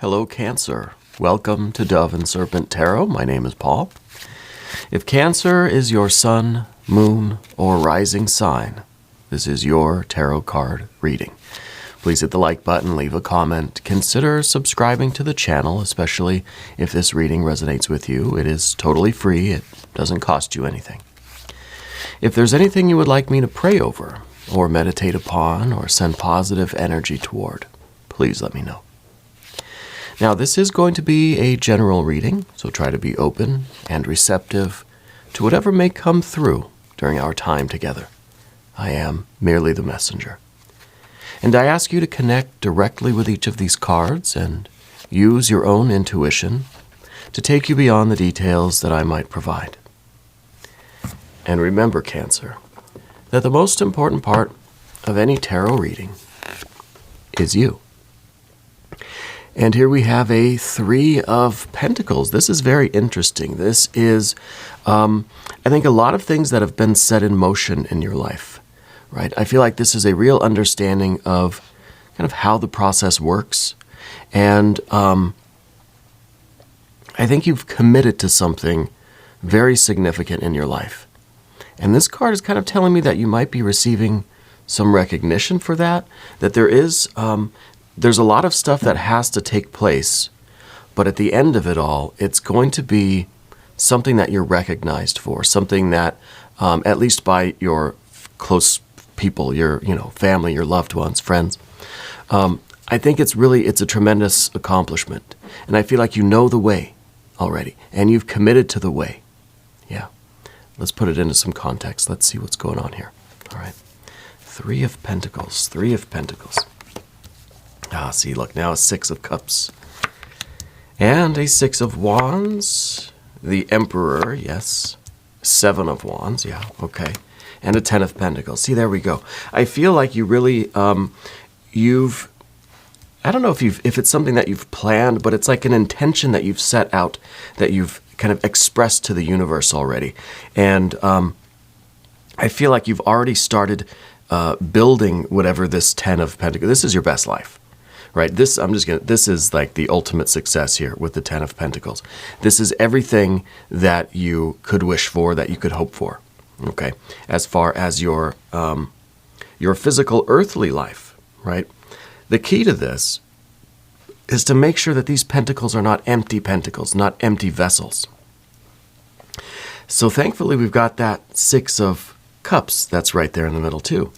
Hello, Cancer. Welcome to Dove and Serpent Tarot. My name is Paul. If Cancer is your sun, moon, or rising sign, this is your tarot card reading. Please hit the like button, leave a comment. Consider subscribing to the channel, especially if this reading resonates with you. It is totally free. It doesn't cost you anything. If there's anything you would like me to pray over, or meditate upon, or send positive energy toward, please let me know. Now, this is going to be a general reading, so try to be open and receptive to whatever may come through during our time together. I am merely the messenger. And I ask you to connect directly with each of these cards and use your own intuition to take you beyond the details that I might provide. And remember, Cancer, that the most important part of any tarot reading is you. And here we have a Three of Pentacles. This is very interesting. This is, I think, a lot of things that have been set in motion in your life, right? I feel like this is a real understanding of kind of how the process works. And I think you've committed to something very significant in your life. And this card is kind of telling me that you might be receiving some recognition for that, that there is... There's a lot of stuff that has to take place, but at the end of it all, it's going to be something that you're recognized for, something that, at least by your close people, your family, your loved ones, friends. I think it's a tremendous accomplishment, and I feel like you know the way already, and you've committed to the way. Yeah, let's put it into some context. Let's see what's going on here. All right, Three of Pentacles, Three of Pentacles. See, look, now a Six of Cups. And a Six of Wands. The Emperor, yes. Seven of Wands, yeah, okay. And a Ten of Pentacles. See, there we go. I feel like you really, I don't know if it's something that you've planned, but it's like an intention that you've set out, that you've kind of expressed to the universe already. And I feel like you've already started building whatever this Ten of Pentacles, this is your best life. Right, this is like the ultimate success here with the Ten of Pentacles. This is everything that you could wish for, that you could hope for. Okay, as far as your physical earthly life, right? The key to this is to make sure that these pentacles are not empty pentacles, not empty vessels. So thankfully, we've got that Six of Cups that's right there in the middle too.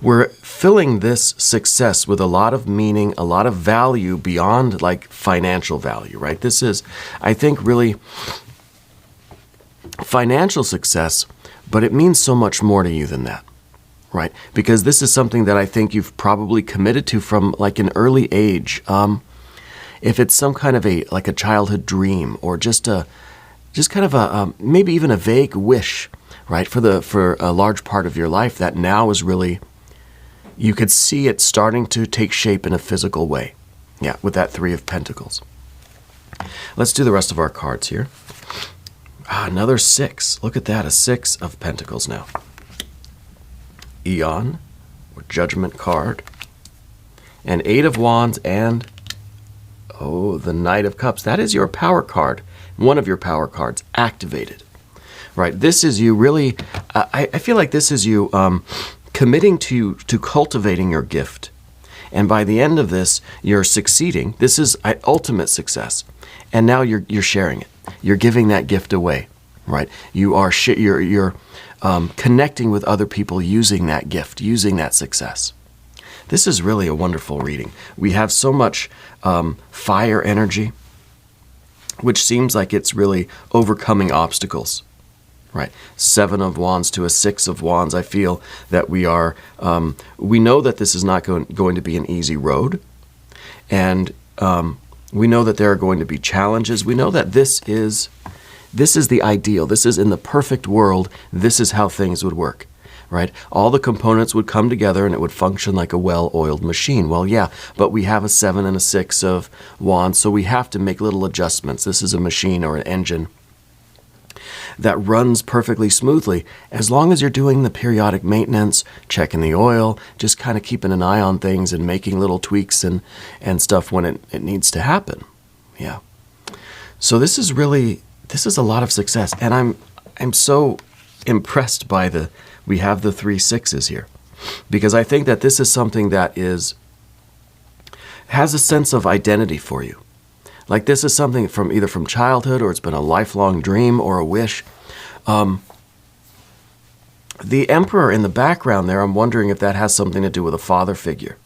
We're filling this success with a lot of meaning, a lot of value beyond like financial value, right? This is, I think, really financial success, but it means so much more to you than that, right? Because this is something that I think you've probably committed to from like an early age. If it's some kind of a childhood dream, or just kind of a maybe even a vague wish, right? For a large part of your life that now is really, you could see it starting to take shape in a physical way. Yeah, with that Three of Pentacles. Let's do the rest of our cards here. Another Six. Look at that, a Six of Pentacles now. Eon, or Judgment card. And Eight of Wands and, the Knight of Cups. That is your power card. One of your power cards activated. Right, this is you really, I feel like this is you committing to cultivating your gift. And by the end of this, you're succeeding. This is ultimate success. And now you're sharing it. You're giving that gift away, right? You're connecting with other people using that gift, using that success. This is really a wonderful reading. We have so much fire energy, which seems like it's really overcoming obstacles. Right, Seven of Wands to a Six of Wands. I feel that we know that this is not going to be an easy road. And we know that there are going to be challenges. We know that this is the ideal. This is in the perfect world. This is how things would work, right? All the components would come together and it would function like a well-oiled machine. Well, yeah, but we have a Seven and a Six of Wands, so we have to make little adjustments. This is a machine or an engine that runs perfectly smoothly, as long as you're doing the periodic maintenance, checking the oil, just kind of keeping an eye on things and making little tweaks and stuff when it needs to happen. Yeah. So this is a lot of success. And I'm so impressed by we have the 3 6s here, because I think that this is something that has a sense of identity for you. Like this is something either from childhood, or it's been a lifelong dream or a wish. The Emperor in the background there, I'm wondering if that has something to do with a father figure.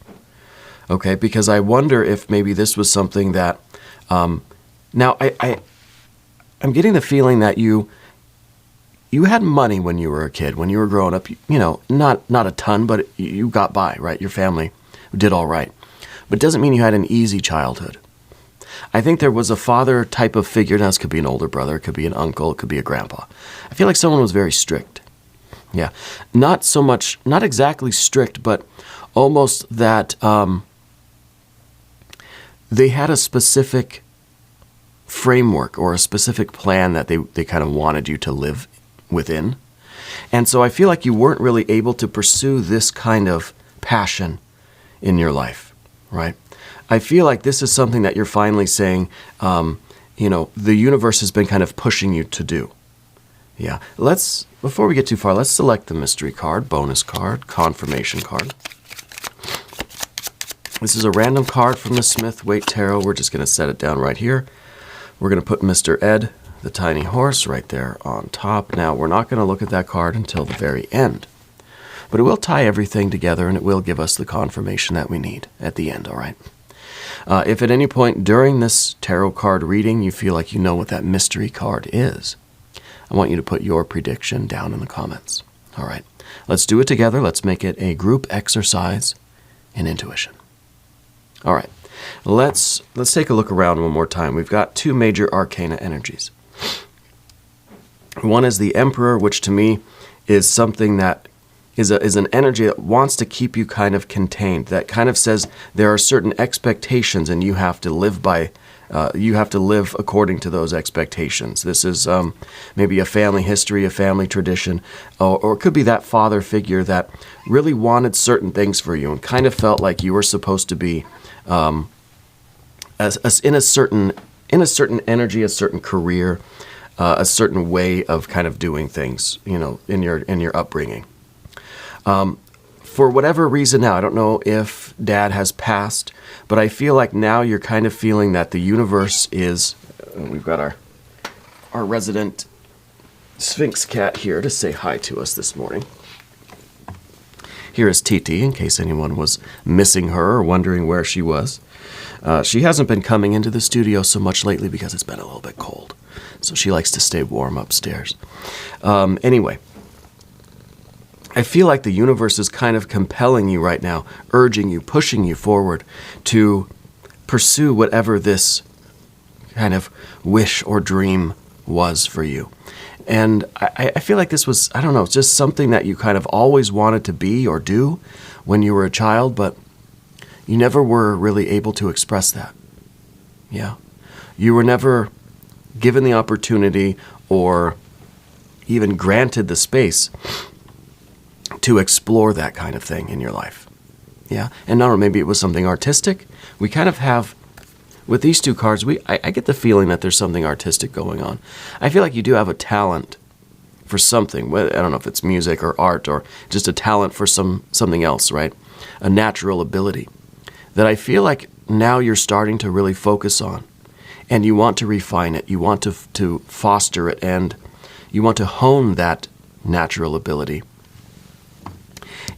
Okay, because I wonder if maybe this was something that, now I'm getting the feeling that you had money when you were a kid, when you were growing up, not a ton, but you got by, right? Your family did all right. But it doesn't mean you had an easy childhood. I think there was a father type of figure. Now, this could be an older brother, it could be an uncle, it could be a grandpa. I feel like someone was very strict. Yeah. Not so much, not exactly strict, but almost that they had a specific framework or a specific plan that they kind of wanted you to live within. And so I feel like you weren't really able to pursue this kind of passion in your life, right? I feel like this is something that you're finally saying, the universe has been kind of pushing you to do. Yeah. Before we get too far, let's select the mystery card, bonus card, confirmation card. This is a random card from the Smith-Waite Tarot. We're just going to set it down right here. We're going to put Mr. Ed, the tiny horse, right there on top. Now, we're not going to look at that card until the very end. But it will tie everything together, and it will give us the confirmation that we need at the end, all right? If at any point during this tarot card reading you feel like you know what that mystery card is, I want you to put your prediction down in the comments. All right, let's do it together. Let's make it a group exercise in intuition. All right, let's take a look around one more time. We've got 2 major arcana energies. One is the Emperor, which to me is something that is an energy that wants to keep you kind of contained, that kind of says there are certain expectations and you have to live according to those expectations. This is maybe a family history, a family tradition, or it could be that father figure that really wanted certain things for you and kind of felt like you were supposed to be in a certain energy, a certain career, a certain way of kind of doing things, in your upbringing. For whatever reason now, I don't know if Dad has passed, but I feel like now you're kind of feeling that the universe is, we've got our resident Sphinx cat here to say hi to us this morning. Here is Titi, in case anyone was missing her or wondering where she was. She hasn't been coming into the studio so much lately because it's been a little bit cold, so she likes to stay warm upstairs. Anyway. I feel like the universe is kind of compelling you right now, urging you, pushing you forward to pursue whatever this kind of wish or dream was for you. And I feel like this was, I don't know, just something that you kind of always wanted to be or do when you were a child, but you never were really able to express that. Yeah. You were never given the opportunity or even granted the space to explore that kind of thing in your life. Yeah. And not, or maybe it was something artistic. We kind of have, with these 2 cards, I get the feeling that there's something artistic going on. I feel like you do have a talent for something. I don't know if it's music or art or just a talent for something else, right? A natural ability that I feel like now you're starting to really focus on, and you want to refine it. You want to foster it, and you want to hone that natural ability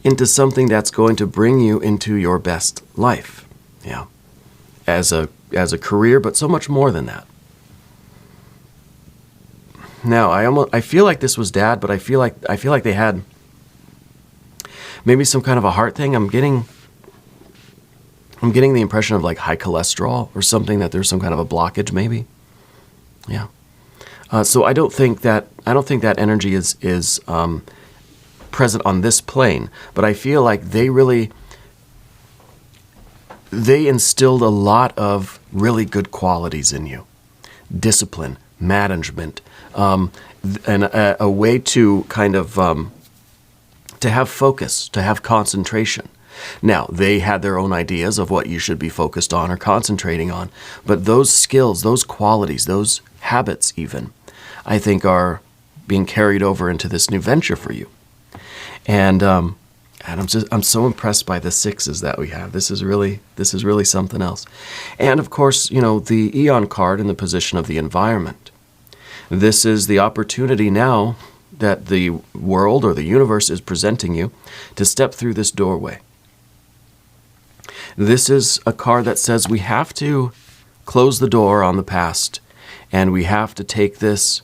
into something that's going to bring you into your best life. Yeah. As a career, but so much more than that. Now, I feel like this was Dad, but I feel like they had maybe some kind of a heart thing. I'm getting the impression of like high cholesterol or something, that there's some kind of a blockage maybe. Yeah. So I don't think that energy is present on this plane, but I feel like they instilled a lot of really good qualities in you. Discipline, management, and a way to kind of to have focus, to have concentration. Now, they had their own ideas of what you should be focused on or concentrating on, but those skills, those qualities, those habits even, I think are being carried over into this new venture for you. And I'm so impressed by the sixes that we have. This is really something else. And of course, the Eon card in the position of the environment. This is the opportunity now that the world or the universe is presenting you to step through this doorway. This is a card that says we have to close the door on the past, and we have to take this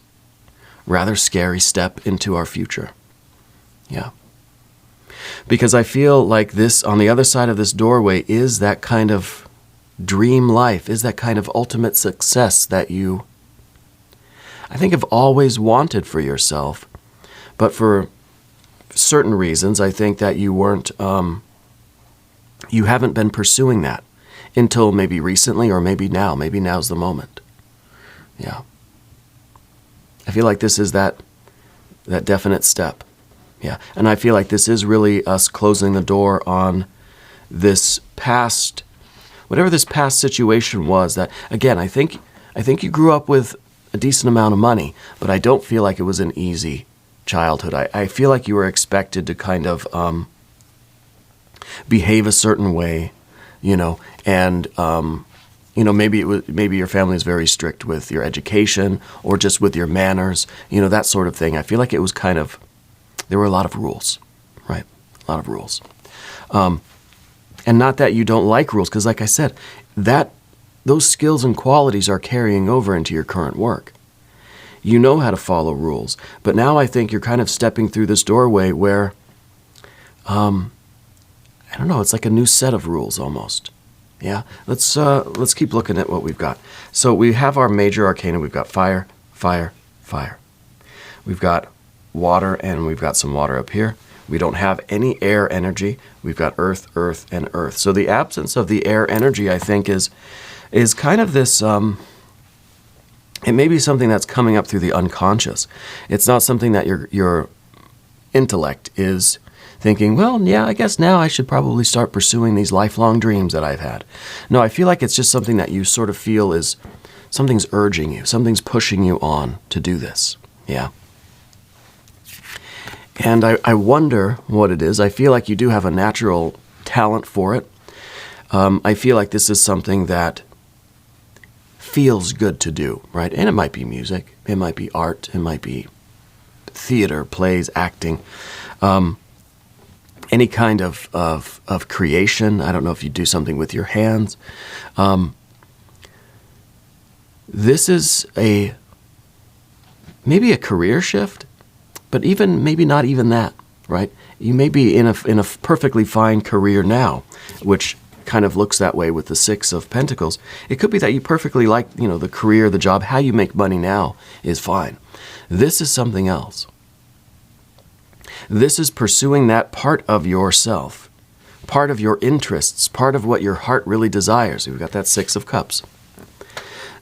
rather scary step into our future. Yeah. Because I feel like this, on the other side of this doorway, is that kind of dream life, is that kind of ultimate success that you, I think, have always wanted for yourself. But for certain reasons, I think that you weren't, you haven't been pursuing that until maybe recently or maybe now. Maybe now's the moment. Yeah. I feel like this is that definite step. Yeah. And I feel like this is really us closing the door on this past, whatever this past situation was that, again, I think you grew up with a decent amount of money, but I don't feel like it was an easy childhood. I feel like you were expected to kind of behave a certain way, and maybe your family is very strict with your education or just with your manners, that sort of thing. I feel like it was kind of, there were a lot of rules, right? A lot of rules. And not that you don't like rules, because like I said, those skills and qualities are carrying over into your current work. You know how to follow rules, but now I think you're kind of stepping through this doorway where, I don't know, it's like a new set of rules almost. Yeah, let's keep looking at what we've got. So we have our major arcana. We've got fire, fire, fire. We've got water, and we've got some water up here. We don't have any air energy. We've got earth, earth, and earth. So the absence of the air energy, I think, is kind of this, it may be something that's coming up through the unconscious. It's not something that your intellect is thinking, well, yeah, I guess now I should probably start pursuing these lifelong dreams that I've had. No, I feel like it's just something that you sort of feel is something's urging you, something's pushing you on to do this. Yeah. And I wonder what it is. I feel like you do have a natural talent for it. I feel like this is something that feels good to do, right? And it might be music, it might be art, it might be theater, plays, acting, any kind of creation. I don't know if you do something with your hands. This is maybe a career shift, but even maybe not even that, right? You may be in a perfectly fine career now, which kind of looks that way with the Six of Pentacles. It could be that you perfectly like, the career, the job, how you make money now is fine. This is something else. This is pursuing that part of yourself, part of your interests, part of what your heart really desires. We've got that Six of Cups.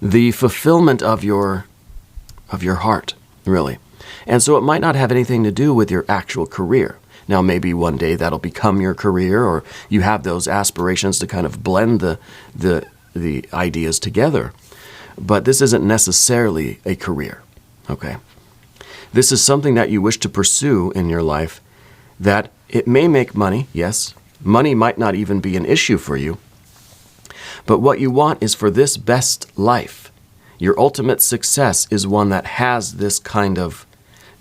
The fulfillment of your heart, really. And so it might not have anything to do with your actual career. Now, maybe one day that'll become your career, or you have those aspirations to kind of blend the ideas together. But this isn't necessarily a career, okay? This is something that you wish to pursue in your life, that it may make money, yes. Money might not even be an issue for you. But what you want is for this best life. Your ultimate success is one that has this kind of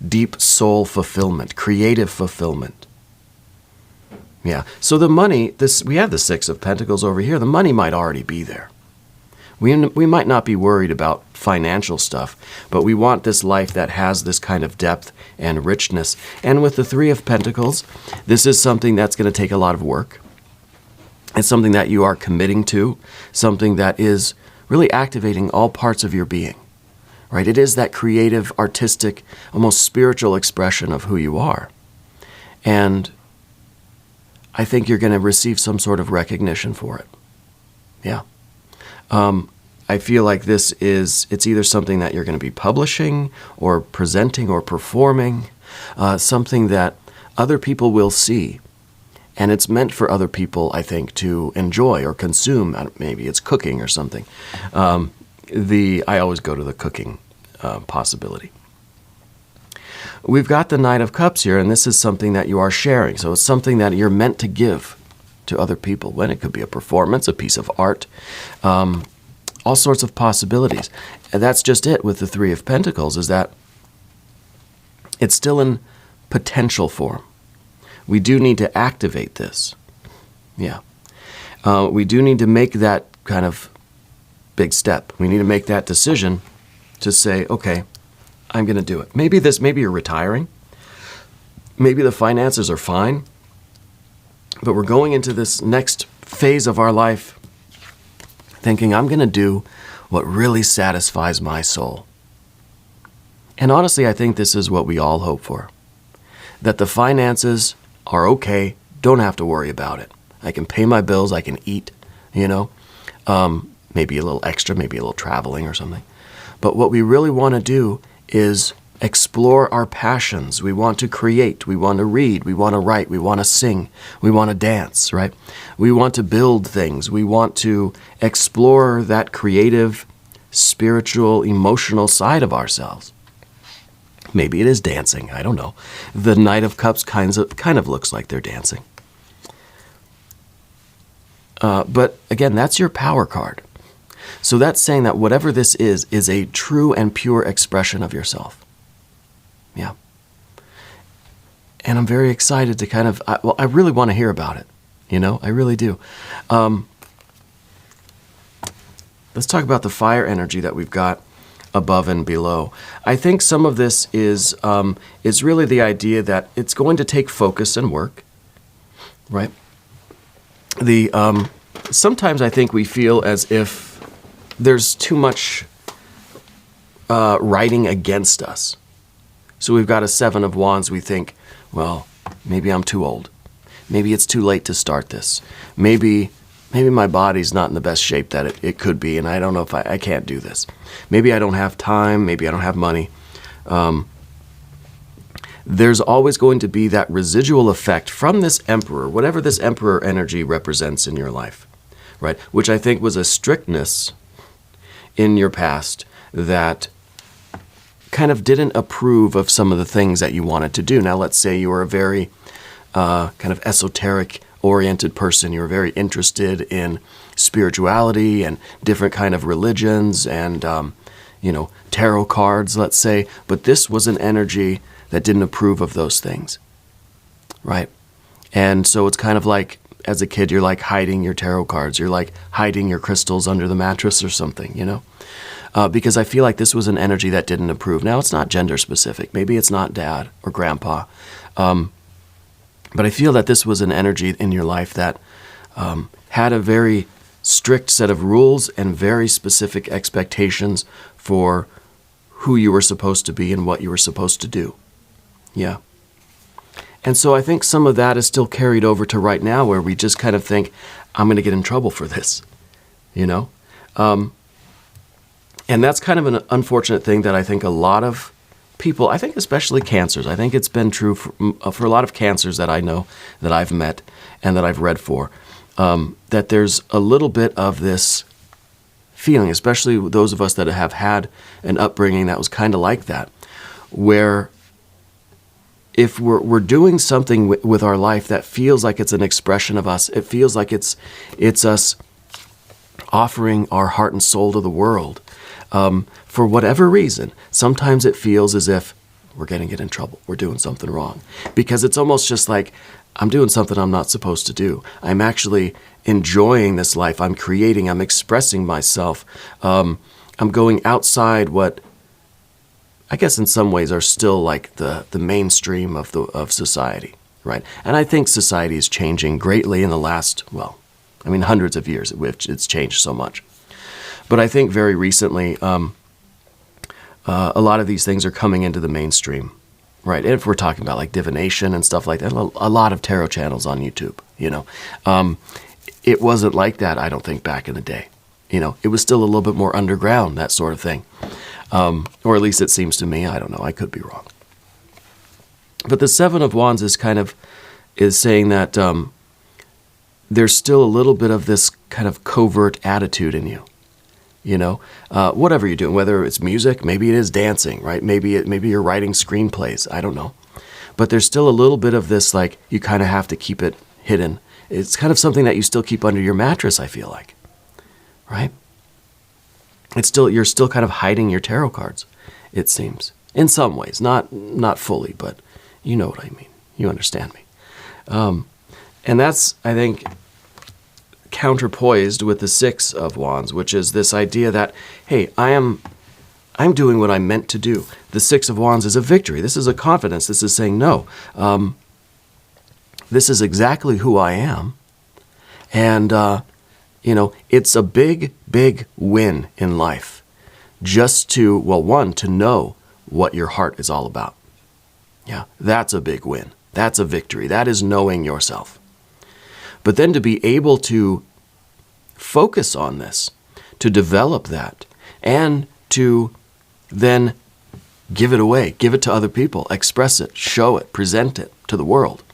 deep soul fulfillment, creative fulfillment. Yeah. So the money, we have the Six of Pentacles over here. The money might already be there. We might not be worried about financial stuff, but we want this life that has this kind of depth and richness. And with the Three of Pentacles, this is something that's going to take a lot of work. It's something that you are committing to, something that is really activating all parts of your being. Right? It is that creative, artistic, almost spiritual expression of who you are. And I think you're going to receive some sort of recognition for it. Yeah. I feel like it's either something that you're going to be publishing or presenting or performing, something that other people will see. And it's meant for other people, I think, to enjoy or consume. Maybe it's cooking or something. I always go to the cooking possibility. We've got the Knight of Cups here, and this is something that you are sharing. So it's something that you're meant to give to other people. When it could be a performance, a piece of art, all sorts of possibilities. And that's just it with the Three of Pentacles, is that it's still in potential form. We do need to activate this. Yeah. We do need to make that kind of big step. We need to make that decision to say, okay, I'm going to do it. Maybe you're retiring. Maybe the finances are fine. But we're going into this next phase of our life thinking, I'm going to do what really satisfies my soul. And honestly, I think this is what we all hope for. That the finances are okay, don't have to worry about it. I can pay my bills, I can eat, maybe a little extra, maybe a little traveling or something. But what we really want to do is explore our passions. We want to create, we want to read, we want to write, we want to sing, we want to dance, right? We want to build things. We want to explore that creative, spiritual, emotional side of ourselves. Maybe it is dancing. I don't know. The Knight of Cups kind of looks like they're dancing. But again, that's your power card. So that's saying that whatever this is a true and pure expression of yourself. Yeah. And I'm very excited to kind of, I really want to hear about it. I really do. Let's talk about the fire energy that we've got above and below. I think some of this is really the idea that it's going to take focus and work, right? Sometimes I think we feel as if there's too much writing against us. So we've got a Seven of Wands. We think, well, maybe I'm too old. Maybe it's too late to start this. Maybe my body's not in the best shape that it could be, and I don't know if I can't do this. Maybe I don't have time. Maybe I don't have money. There's always going to be that residual effect from this Emperor, whatever this Emperor energy represents in your life, right? Which I think was a strictness in your past that kind of didn't approve of some of the things that you wanted to do. Now, let's say you were a very kind of esoteric-oriented person. You were very interested in spirituality and different kind of religions and, tarot cards, let's say. But this was an energy that didn't approve of those things, right? And so it's kind of like, as a kid, you're like hiding your tarot cards. You're like hiding your crystals under the mattress or something, because I feel like this was an energy that didn't approve. Now, it's not gender specific. Maybe it's not dad or grandpa. But I feel that this was an energy in your life that had a very strict set of rules and very specific expectations for who you were supposed to be and what you were supposed to do. Yeah. And so I think some of that is still carried over to right now, where we just kind of think, I'm going to get in trouble for this, And that's kind of an unfortunate thing that I think a lot of people, I think especially cancers, I think it's been true for a lot of cancers that I know, that I've met and that I've read for, that there's a little bit of this feeling, especially those of us that have had an upbringing that was kind of like that, where if we're doing something with our life that feels like it's an expression of us, it feels like it's us offering our heart and soul to the world, for whatever reason, sometimes it feels as if we're going to get in trouble. We're doing something wrong. Because it's almost just like, I'm doing something I'm not supposed to do. I'm actually enjoying this life. I'm creating. I'm expressing myself. I'm going outside what I guess in some ways are still like the mainstream of society, right? And I think society is changing greatly in the last, hundreds of years. It's changed so much. But I think very recently, a lot of these things are coming into the mainstream, right? And if we're talking about like divination and stuff like that, a lot of tarot channels on YouTube, It wasn't like that, I don't think, back in the day. It was still a little bit more underground, that sort of thing. Or at least it seems to me. I don't know. I could be wrong. But the Seven of Wands is saying that there's still a little bit of this kind of covert attitude in you. Whatever you're doing, whether it's music, maybe it is dancing, right? Maybe you're writing screenplays. I don't know. But there's still a little bit of this, like, you kind of have to keep it hidden. It's kind of something that you still keep under your mattress, I feel like, right? You're still kind of hiding your tarot cards, it seems, in some ways, not fully, but you know what I mean. You understand me. And that's, I think, counterpoised with the Six of Wands, which is this idea that, hey, I'm doing what I'm meant to do. The Six of Wands is a victory. This is a confidence. This is saying, no, this is exactly who I am. And, it's a big, big win in life just to, one, to know what your heart is all about. Yeah, that's a big win. That's a victory. That is knowing yourself. But then to be able to focus on this, to develop that, and to then give it away, give it to other people, express it, show it, present it to the world,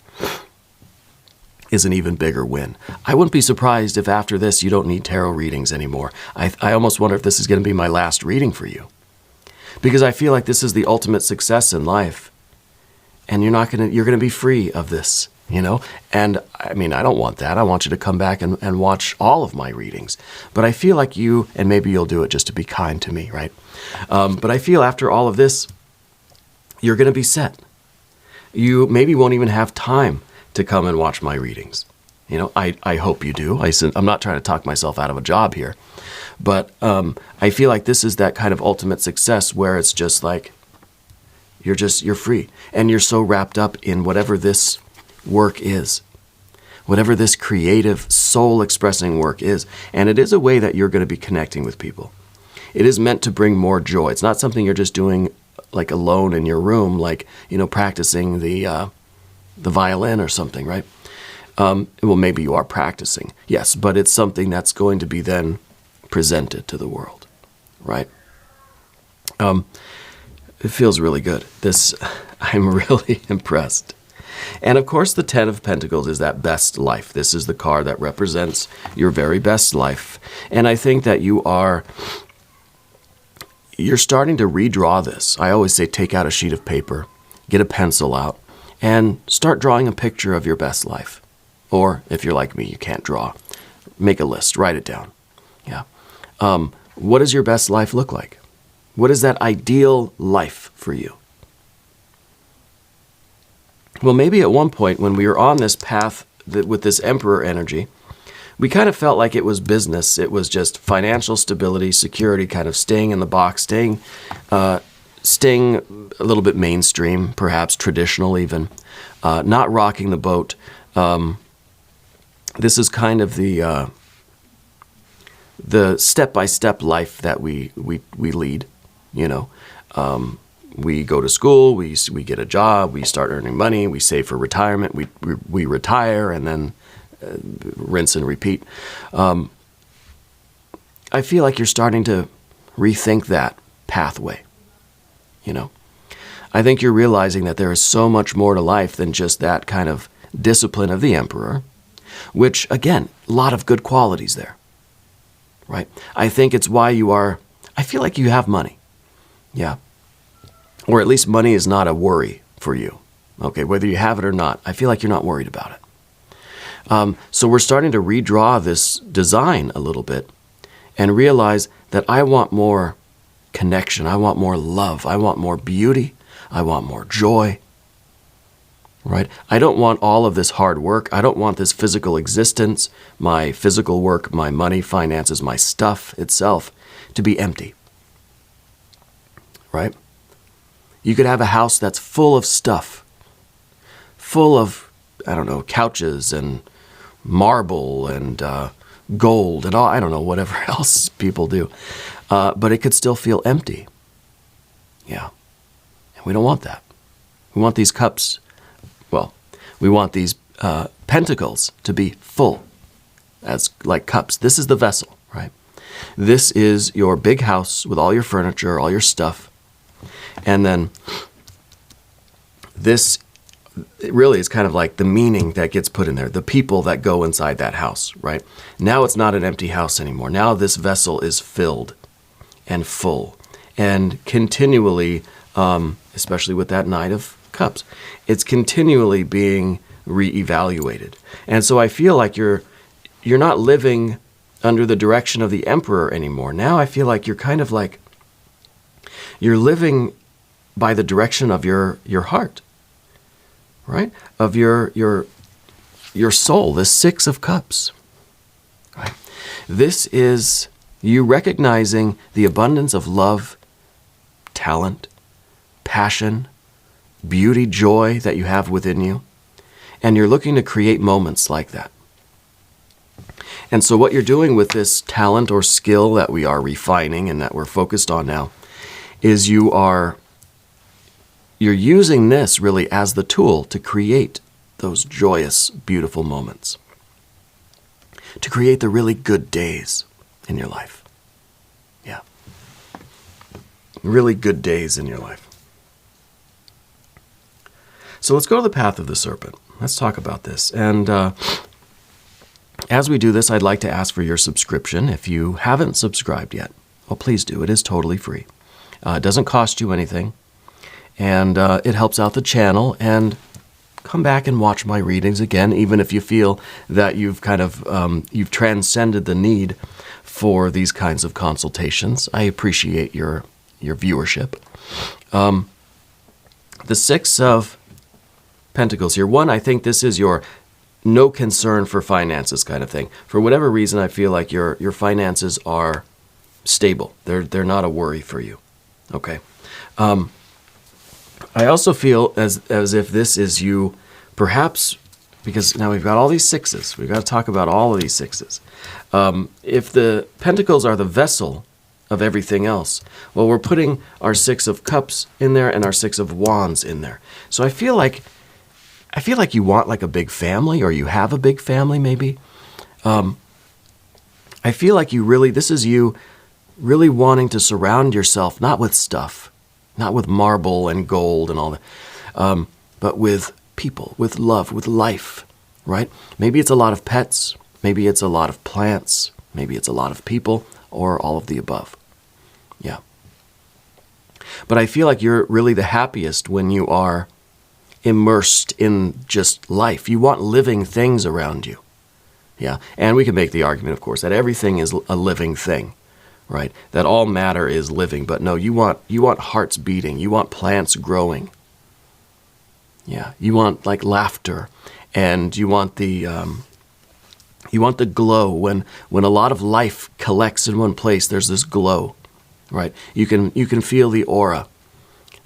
is an even bigger win. I wouldn't be surprised if after this you don't need tarot readings anymore. I almost wonder if this is going to be my last reading for you. Because I feel like this is the ultimate success in life. And you're going to be free of this, And I mean, I don't want that. I want you to come back and watch all of my readings. But I feel like you, and maybe you'll do it just to be kind to me, right? But I feel after all of this, you're going to be set. You maybe won't even have time to come and watch my readings. I hope you do. I'm not trying to talk myself out of a job here. But I feel like this is that kind of ultimate success where it's just like, you're free. And you're so wrapped up in whatever this work is, whatever this creative, soul-expressing work is. And it is a way that you're going to be connecting with people. It is meant to bring more joy. It's not something you're just doing like alone in your room, like, practicing the violin or something, right? Well, maybe you are practicing, yes, but it's something that's going to be then presented to the world, right? It feels really good. I'm really impressed. And of course, the Ten of Pentacles is that best life. This is the card that represents your very best life. And I think that you're starting to redraw this. I always say take out a sheet of paper, get a pencil out, and start drawing a picture of your best life. Or if you're like me, you can't draw. Make a list, write it down. Yeah. What does your best life look like? What is that ideal life for you? Well, maybe at one point when we were on this path with this Emperor energy, we kind of felt like it was business. It was just financial stability, security, kind of staying in the box, staying a little bit mainstream, perhaps traditional even, not rocking the boat. This is kind of the step-by-step life that we lead. We go to school, we get a job, we start earning money, we save for retirement, we retire, and then rinse and repeat. I feel like you're starting to rethink that pathway. I think you're realizing that there is so much more to life than just that kind of discipline of the Emperor, which, again, a lot of good qualities there, right? I think it's why I feel like you have money. Yeah. Or at least money is not a worry for you. Okay, whether you have it or not, I feel like you're not worried about it. So we're starting to redraw this design a little bit and realize that I want more connection. I want more love. I want more beauty. I want more joy. Right? I don't want all of this hard work. I don't want this physical existence, my physical work, my money, finances, my stuff itself to be empty. Right? You could have a house that's full of stuff, full of, couches and marble and gold and all, whatever else people do. But it could still feel empty. Yeah. And we don't want that. We want these cups, we want these pentacles to be full, as like cups. This is the vessel, right? This is your big house with all your furniture, all your stuff. And then this really is kind of like the meaning that gets put in there, the people that go inside that house, right? Now it's not an empty house anymore. Now this vessel is filled and full and continually, especially with that Knight of Cups, it's continually being reevaluated. And so I feel like you're not living under the direction of the Emperor anymore. Now I feel like you're kind of like, you're living by the direction of your heart, right? Of your soul, the Six of Cups, right? This is you recognizing the abundance of love, talent, passion, beauty, joy that you have within you. And you're looking to create moments like that. And so what you're doing with this talent or skill that we are refining and that we're focused on now is you're using this really as the tool to create those joyous, beautiful moments. To create the really good days in your life. Yeah. Really good days in your life. So let's go to the path of the serpent. Let's talk about this. And as we do this, I'd like to ask for your subscription. If you haven't subscribed yet, well, please do. It is totally free. It doesn't cost you anything. And it helps out the channel. And come back and watch my readings again, even if you feel that you've kind of you've transcended the need for these kinds of consultations. I appreciate your viewership. The Six of Pentacles here. One, I think this is your no concern for finances kind of thing. For whatever reason, I feel like your finances are stable. They're not a worry for you. Okay. I also feel as if this is you, perhaps, because now we've got all these sixes. We've got to talk about all of these sixes. If the Pentacles are the vessel of everything else, well, we're putting our Six of Cups in there and our Six of Wands in there. So I feel like you want like a big family, or you have a big family maybe. I feel like this is you really wanting to surround yourself, not with stuff, not with marble and gold and all that, but with people, with love, with life, right? Maybe it's a lot of pets, maybe it's a lot of plants, maybe it's a lot of people, or all of the above. Yeah. But I feel like you're really the happiest when you are immersed in just life. You want living things around you. Yeah. And we can make the argument, of course, that everything is a living thing, right? That all matter is living. But no, you want hearts beating. You want plants growing. Yeah. You want like laughter, and you want the glow when a lot of life collects in one place. There's this glow, right? You can feel the aura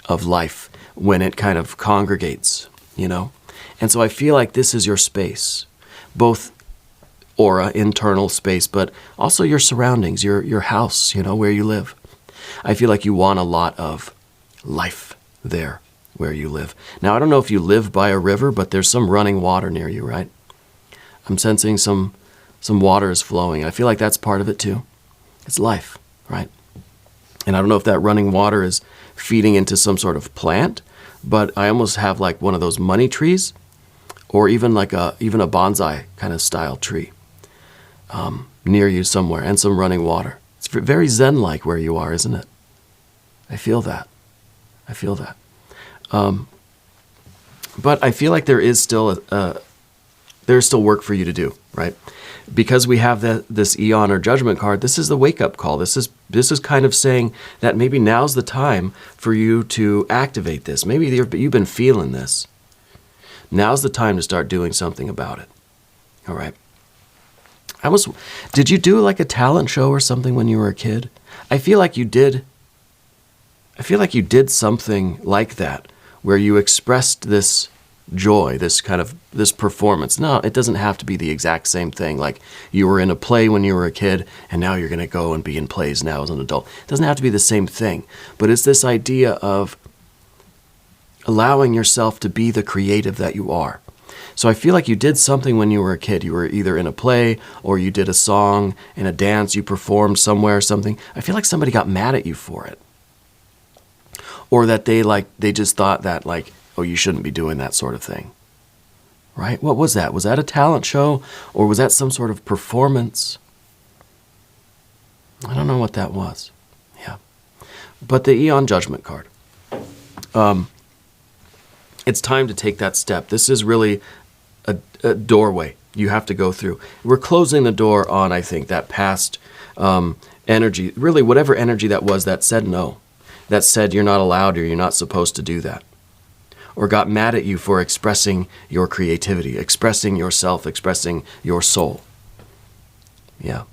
of life when it kind of congregates, you know? And so I feel like this is your space, both aura, internal space, but also your surroundings, your house, you know, where you live. I feel like you want a lot of life there where you live. Now, I don't know if you live by a river, but there's some running water near you, right? I'm sensing some water is flowing. I feel like that's part of it too. It's life, right? And I don't know if that running water is feeding into some sort of plant, but I almost have like one of those money trees, or even like a bonsai kind of style tree near you somewhere, and some running water. It's very Zen-like where you are, isn't it? I feel that. But I feel like there is still work for you to do, right? Because we have this Eon or Judgment card, this is the wake-up call. This is kind of saying that maybe now's the time for you to activate this. Maybe you've been feeling this. Now's the time to start doing something about it. All right. Did you do like a talent show or something when you were a kid? I feel like you did something like that, where you expressed this joy, this performance. No, it doesn't have to be the exact same thing. Like you were in a play when you were a kid, and now you're going to go and be in plays now as an adult. It doesn't have to be the same thing, but it's this idea of allowing yourself to be the creative that you are. So I feel like you did something when you were a kid. You were either in a play or you did a song and a dance, you performed somewhere or something. I feel like somebody got mad at you for it. Or that they just thought that like, oh, you shouldn't be doing that sort of thing. Right? What was that? Was that a talent show or was that some sort of performance? I don't know what that was. Yeah. But the Eon Judgment card. It's time to take that step. This is really a doorway you have to go through. We're closing the door on, I think, that past energy, really whatever energy that was that said no, that said you're not allowed or you're not supposed to do that, or got mad at you for expressing your creativity, expressing yourself, expressing your soul. Yeah.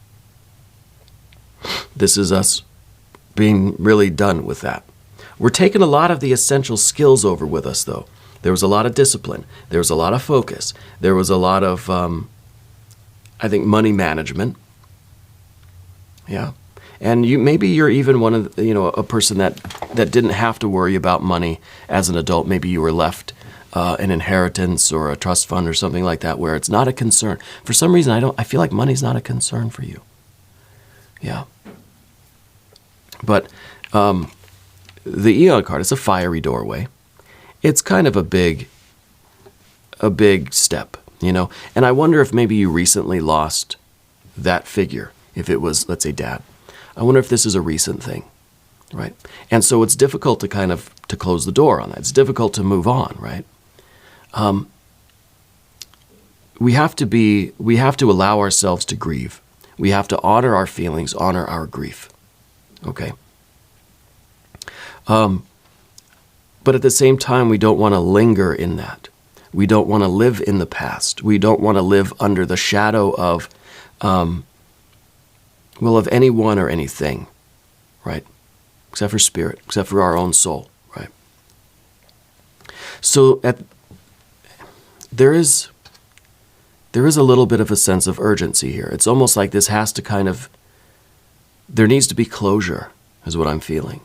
This is us being really done with that. We're taking a lot of the essential skills over with us, though. There was a lot of discipline. There was a lot of focus. There was a lot of, I think, money management. Yeah. And maybe you're even one of a person that didn't have to worry about money as an adult. Maybe you were left an inheritance or a trust fund or something like that where it's not a concern. For some reason, I feel like money's not a concern for you. Yeah. But the Eon card, it's a fiery doorway. It's kind of a big step, And I wonder if maybe you recently lost that figure, if it was, let's say, dad. I wonder if this is a recent thing, right? And so it's difficult to close the door on that. It's difficult to move on, right? We have to allow ourselves to grieve. We have to honor our feelings, honor our grief. Okay. But at the same time, we don't want to linger in that. We don't want to live in the past. We don't want to live under the shadow of anyone or anything, right? Except for spirit, except for our own soul, right? So there is a little bit of a sense of urgency here. It's almost like this has to there needs to be closure, is what I'm feeling.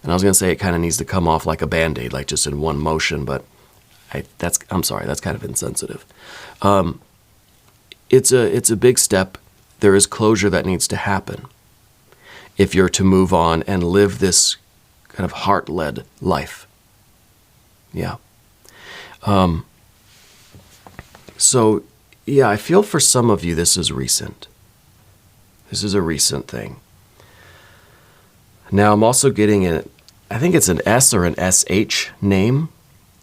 And I was going to say it kind of needs to come off like a Band-Aid, like just in one motion, but I'm sorry, that's kind of insensitive. It's a big step. There is closure that needs to happen if you're to move on and live this kind of heart-led life. Yeah. So, yeah, I feel for some of you this is recent. This is a recent thing. Now, I'm also getting I think it's an S or an SH name.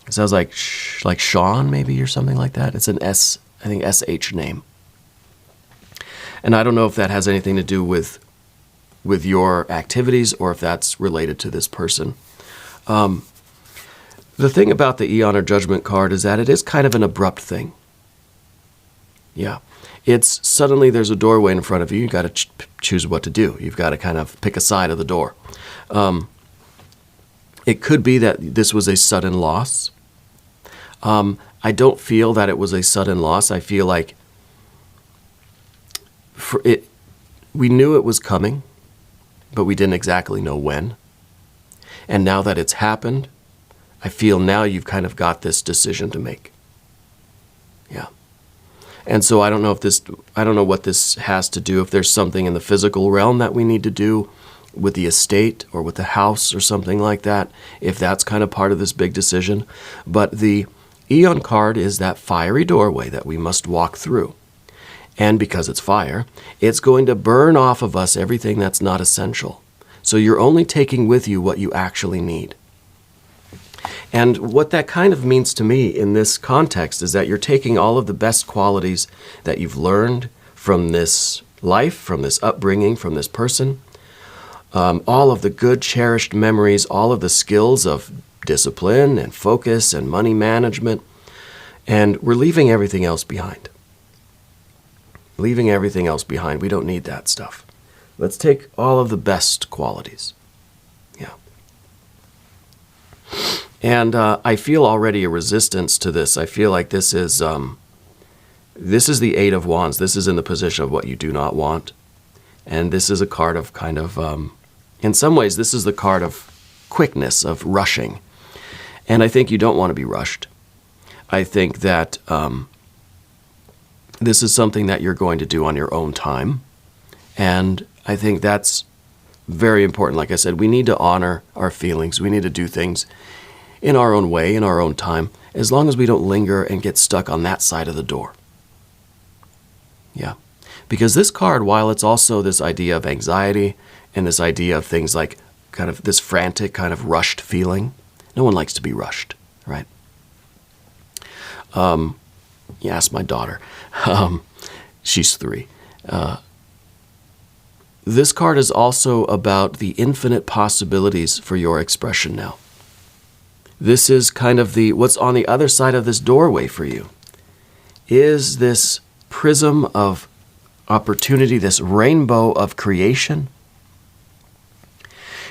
It sounds like Sean, maybe, or something like that. It's an S, I think, SH name. And I don't know if that has anything to do with your activities or if that's related to this person. The thing about the Eon or Judgment card is that it is kind of an abrupt thing. Yeah. It's suddenly there's a doorway in front of you. You've got to choose what to do. You've got to kind of pick a side of the door. It could be that this was a sudden loss. I don't feel that it was a sudden loss. I feel like we knew it was coming, but we didn't exactly know when. And now that it's happened, I feel now you've kind of got this decision to make. Yeah. And so I don't know what this has to do, if there's something in the physical realm that we need to do with the estate or with the house or something like that, if that's kind of part of this big decision. But the Eon card is that fiery doorway that we must walk through. And because it's fire, it's going to burn off of us everything that's not essential. So you're only taking with you what you actually need. And what that kind of means to me in this context is that you're taking all of the best qualities that you've learned from this life, from this upbringing, from this person, all of the good cherished memories, all of the skills of discipline and focus and money management, and we're leaving everything else behind. Leaving everything else behind. We don't need that stuff. Let's take all of the best qualities. Yeah. And I feel already a resistance to this. I feel like this is the Eight of Wands. This is in the position of what you do not want. And this is a card of kind of, in some ways, this is the card of quickness, of rushing. And I think you don't want to be rushed. I think that this is something that you're going to do on your own time. And I think that's very important. Like I said, we need to honor our feelings. We need to do things in our own way, in our own time, as long as we don't linger and get stuck on that side of the door. Yeah. Because this card, while it's also this idea of anxiety and this idea of things like kind of this frantic, kind of rushed feeling, no one likes to be rushed, right? You ask my daughter. She's 3. This card is also about the infinite possibilities for your expression now. This is kind of what's on the other side of this doorway for you. Is this prism of opportunity, this rainbow of creation?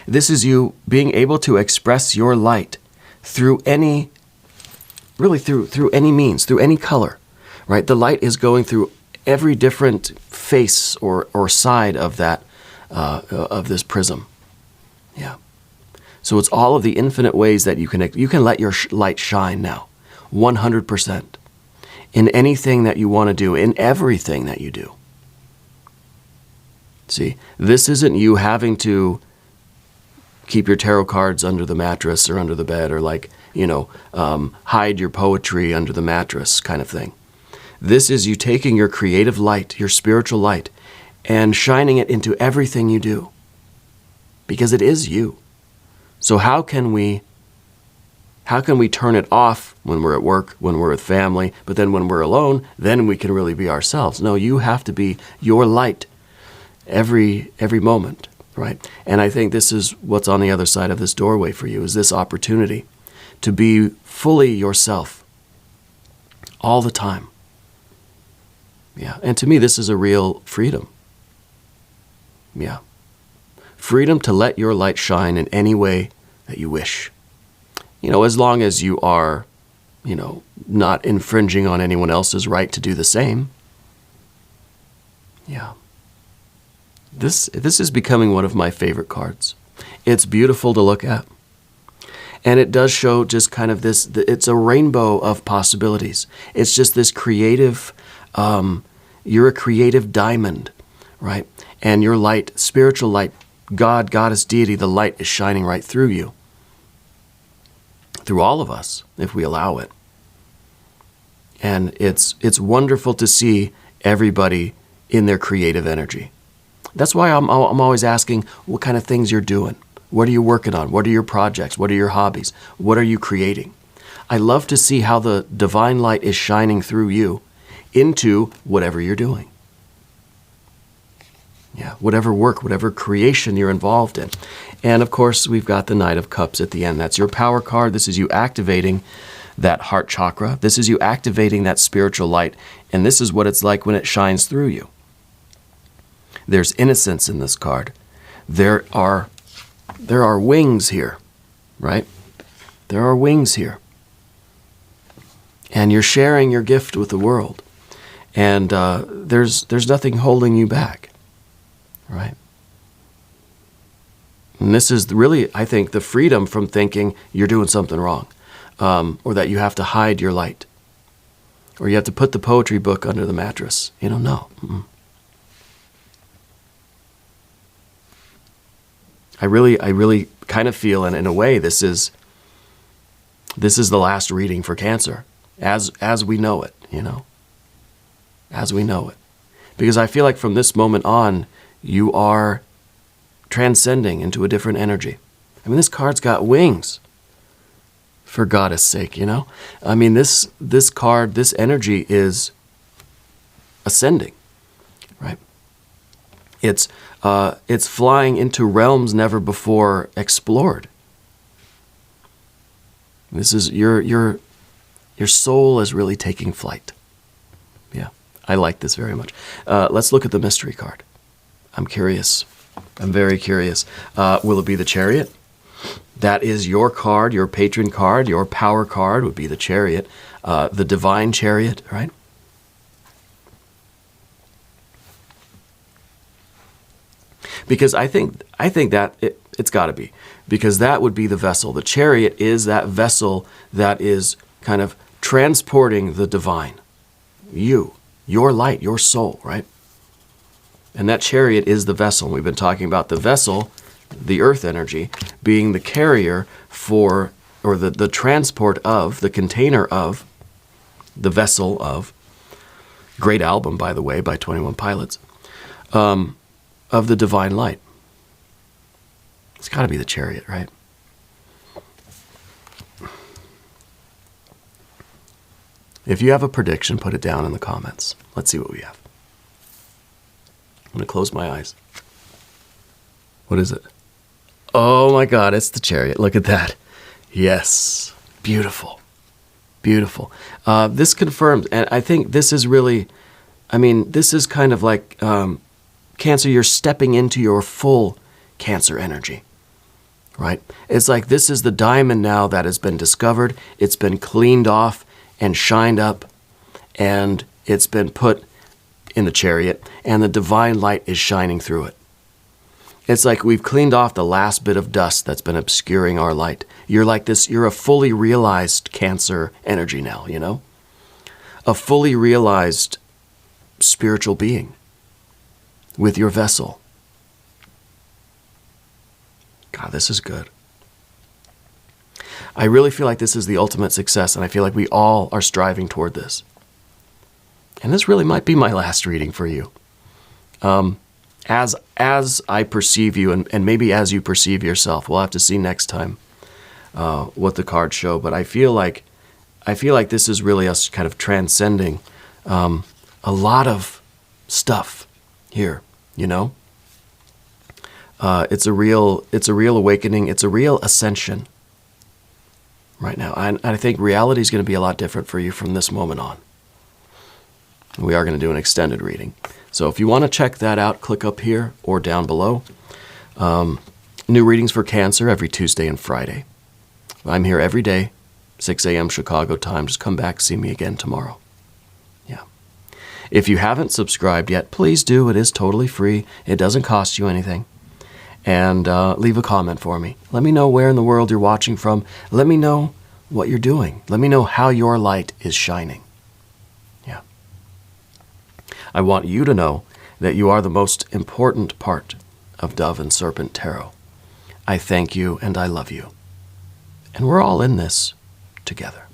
This is you being able to express your light through any, really through any means, through any color, right? The light is going through every different face or side of that, of this prism. Yeah. So it's all of the infinite ways that you can let your light shine now, 100%, in anything that you want to do, in everything that you do. See, this isn't you having to keep your tarot cards under the mattress or under the bed, or hide your poetry under the mattress kind of thing. This is you taking your creative light, your spiritual light, and shining it into everything you do. Because it is you. So how can we turn it off when we're at work, when we're with family, but then when we're alone, then we can really be ourselves? No, you have to be your light every moment, right? And I think this is what's on the other side of this doorway for you, is this opportunity to be fully yourself all the time. Yeah, and to me, this is a real freedom. Yeah. Freedom to let your light shine in any way that you wish. As long as you are, not infringing on anyone else's right to do the same. Yeah. This is becoming one of my favorite cards. It's beautiful to look at. And it does show just kind of this, it's a rainbow of possibilities. It's just this creative, you're a creative diamond, right? And your light, spiritual light, God, Goddess, deity, the light is shining right through you. Through all of us, if we allow it. And it's wonderful to see everybody in their creative energy. That's why I'm always asking what kind of things you're doing. What are you working on? What are your projects? What are your hobbies? What are you creating? I love to see how the divine light is shining through you into whatever you're doing. Yeah, whatever work, whatever creation you're involved in. And of course, we've got the Knight of Cups at the end. That's your power card. This is you activating that heart chakra. This is you activating that spiritual light. And this is what it's like when it shines through you. There's innocence in this card. There are wings here, right? There are wings here. And you're sharing your gift with the world. And there's nothing holding you back. Right? And this is really, I think, the freedom from thinking you're doing something wrong, or that you have to hide your light, or you have to put the poetry book under the mattress. No. I really kind of feel, and in a way, this is the last reading for Cancer, as we know it, as we know it, because I feel like from this moment on, you are transcending into a different energy. I mean, this card's got wings, for Goddess' sake, I mean, this card, this energy is ascending, right? It's flying into realms never before explored. This is your soul is really taking flight. Yeah, I like this very much. Let's look at the mystery card. I'm curious. I'm very curious. Will it be the Chariot? That is your card, your patron card, your power card would be the Chariot, the Divine Chariot, right? Because I think that it's got to be, because that would be the vessel. The Chariot is that vessel that is kind of transporting the divine. You, your light, your soul, right? And that chariot is the vessel. We've been talking about the vessel, the earth energy, being the carrier for, or the transport of, the container of, the vessel of, great album, by the way, by 21 Pilots, of the divine light. It's got to be the chariot, right? If you have a prediction, put it down in the comments. Let's see what we have. I'm going to close my eyes. What is it? Oh my God, it's the chariot. Look at that. Yes. Beautiful. Beautiful. This confirms, and I think this is really, this is kind of like Cancer, you're stepping into your full Cancer energy, right? It's like this is the diamond now that has been discovered. It's been cleaned off and shined up, and it's been put in the chariot, and the divine light is shining through it. It's like we've cleaned off the last bit of dust that's been obscuring our light. You're like this, you're a fully realized Cancer energy now, you know? A fully realized spiritual being with your vessel. God, this is good. I really feel like this is the ultimate success, and I feel like we all are striving toward this. And this really might be my last reading for you. As I perceive you, and maybe as you perceive yourself, we'll have to see next time what the cards show. But I feel like this is really us kind of transcending a lot of stuff here. You know, it's a real awakening. It's a real ascension right now. And I think reality is going to be a lot different for you from this moment on. We are going to do an extended reading. So if you want to check that out, click up here or down below. New readings for Cancer every Tuesday and Friday. I'm here every day, 6 a.m. Chicago time. Just come back, see me again tomorrow. Yeah. If you haven't subscribed yet, please do. It is totally free. It doesn't cost you anything. And leave a comment for me. Let me know where in the world you're watching from. Let me know what you're doing. Let me know how your light is shining. Yeah. I want you to know that you are the most important part of Dove and Serpent Tarot. I thank you and I love you. And we're all in this together.